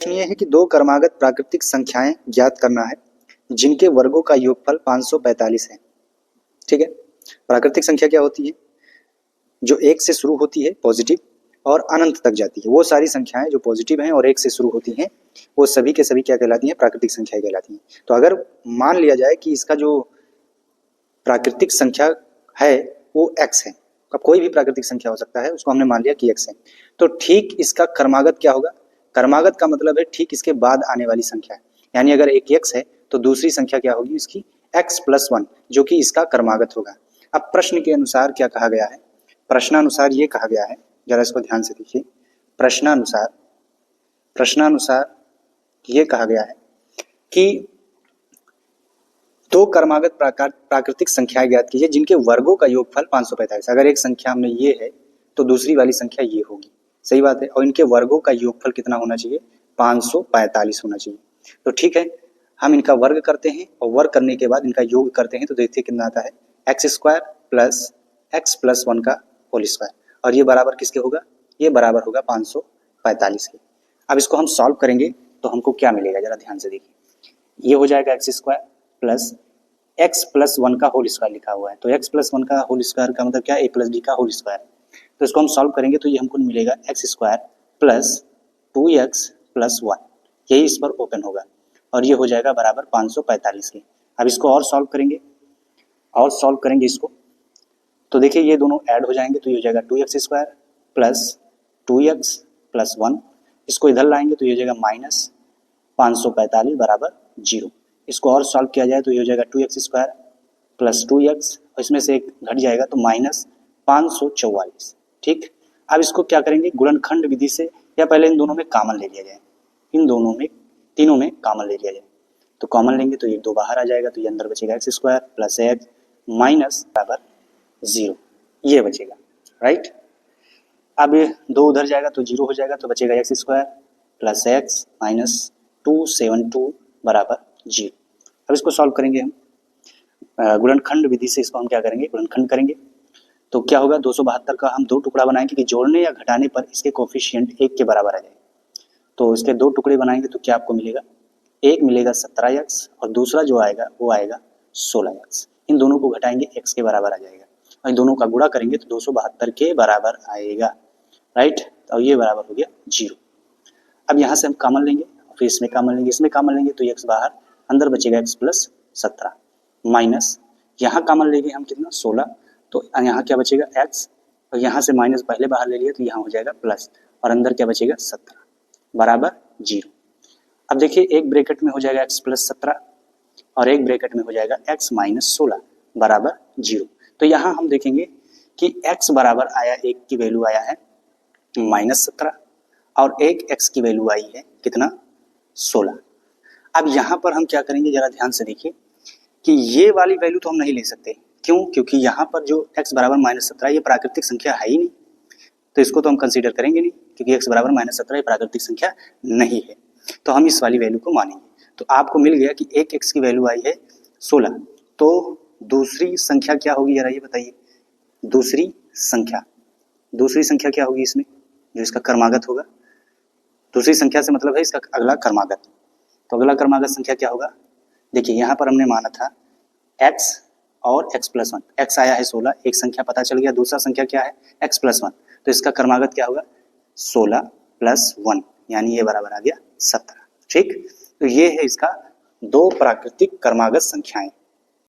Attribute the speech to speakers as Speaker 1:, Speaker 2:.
Speaker 1: प्रश्न ये है कि दो क्रमागत प्राकृतिक संख्याएं ज्ञात करना है जिनके वर्गों का योगफल 545 है। ठीक है, प्राकृतिक संख्या क्या होती है? जो एक से शुरू होती है पॉजिटिव और अनंत तक जाती है। वो सारी संख्याएं जो पॉजिटिव हैं और एक से शुरू होती हैं वो सभी के सभी क्या कहलाती हैं? प्राकृतिक संख्याएं कहलाती हैं। तो अगर मान लिया जाए कि इसका जो प्राकृतिक संख्या है वो x है, अब कोई भी प्राकृतिक संख्या हो सकता है, उसको हमने मान लिया कि x है, तो ठीक इसका क्रमागत क्या होगा? क्रमागत का मतलब है ठीक इसके बाद आने वाली संख्या है। यानी अगर एक x है तो दूसरी संख्या क्या होगी इसकी? x+1, जो कि इसका क्रमागत होगा। अब प्रश्न के अनुसार क्या कहा गया है? प्रश्नानुसार ये कहा गया है, जरा इसको ध्यान से देखिए। प्रश्नानुसार ये कहा गया है कि दो क्रमागत प्राकृतिक संख्याएं ज्ञात कीजिए जिनके वर्गों का योगफल 545। अगर एक संख्या हमने ये है तो दूसरी वाली संख्या ये होगी, सही बात है, और इनके वर्गों का योगफल कितना होना चाहिए? 545 होना चाहिए। तो ठीक है, हम इनका वर्ग करते हैं और वर्ग करने के बाद इनका योग करते हैं तो देखते हैं कितना आता है? x² प्लस x+1 का होल स्क्वायर, और ये बराबर किसके होगा? ये बराबर होगा 545 के। अब इसको हम सॉल्व करेंगे तो हमको क्या मिलेगा, जरा ध्यान से देखिए। ये हो जाएगा x² प्लस x+1 का होल स्क्वायर लिखा हुआ है, तो x+1 का होल स्क्वायर का मतलब क्या? a+b का होल स्क्वायर। तो इसको हम सॉल्व करेंगे तो ये हमको मिलेगा x² प्लस 2x+1, यही इस पर ओपन होगा, और ये हो जाएगा बराबर 545 के। अब इसको और सॉल्व करेंगे इसको, तो देखिए ये दोनों ऐड हो जाएंगे तो ये हो जाएगा 2x² प्लस 2x+1। इसको इधर लाएंगे तो ये हो जाएगा माइनस 545 बराबर 0। इसको और सॉल्व किया जाए तो ये हो जाएगा 2x² प्लस 2x, और इसमें से एक घट जाएगा तो माइनस 544। ठीक, अब इसको क्या करेंगे? गुणनखंड विधि से, या पहले इन दोनों में कॉमन ले लिया जाए, इन दोनों में तीनों में कॉमन ले लिया जाए। तो कॉमन लेंगे तो ये 2 बाहर आ जाएगा, तो ये अंदर बचेगा x² प्लस x माइनस बराबर 0, ये बचेगा, राइट। अब 2 उधर जाएगा तो 0 हो जाएगा, तो बचेगा x² प्लस x माइनस 272 बराबर 0। अब इसको सॉल्व करेंगे हम गुणनखंड विधि से, इसको हम क्या करेंगे? गुणनखंड करेंगे तो क्या होगा? 272 का हम 2 टुकड़ा बनाएंगे कि जोड़ने या घटाने पर इसके कोफिशिएंट 1 के बराबर आ जाए। तो इसके 2 टुकड़े बनाएंगे तो क्या आपको मिलेगा? एक मिलेगा 17x और दूसरा जो आएगा वो आएगा 16x। इन दोनों को घटाएंगे x के बराबर आ जाएगा, और इन दोनों का गुणा करेंगे तो 272 के बराबर आएगा, राइट। और ये बराबर हो गया 0। अब यहाँ से हम कॉमन लेंगे, फिर इसमें कॉमन लेंगे, इसमें कॉमन लेंगे तो x बाहर, अंदर बचेगा x+17 माइनस, यहाँ कॉमन लेंगे हम कितना? 16, तो यहाँ क्या बचेगा? x, और यहाँ से माइनस पहले बाहर ले लिया तो यहाँ हो जाएगा प्लस, और अंदर क्या बचेगा? 17 बराबर 0। अब देखिए एक ब्रैकेट में हो जाएगा x+17 और एक ब्रैकेट में हो जाएगा x माइनस 16 बराबर 0। तो यहाँ हम देखेंगे कि x बराबर आया, एक की वैल्यू आया है -17 और एक x की वैल्यू आई है कितना? 16। अब यहाँ पर हम क्या करेंगे, जरा ध्यान से देखिए कि ये वाली वैल्यू तो हम नहीं ले सकते। क्यों? क्योंकि यहाँ पर जो x बराबर -17 ये प्राकृतिक संख्या है ही नहीं, तो इसको तो हम कंसीडर करेंगे नहीं, क्योंकि x बराबर -17 ये प्राकृतिक संख्या नहीं है, तो हम इस वाली वैल्यू को मानेंगे। तो आपको मिल गया कि एक x की वैल्यू आई है 16, तो दूसरी संख्या क्या होगी, जरा ये बताइए। दूसरी संख्या क्या होगी इसमें, जो इसका क्रमागत होगा? दूसरी संख्या से मतलब है इसका अगला क्रमागत, तो अगला क्रमागत संख्या क्या होगा? देखिए यहाँ पर हमने माना था x और x+1, x आया है 16, एक संख्या पता चल गया, दूसरा संख्या क्या है? x+1, तो इसका क्रमागत क्या होगा? 16 + 1, यानी ये बराबर आ गया 17। ठीक, तो ये है इसका दो प्राकृतिक क्रमागत संख्याएं।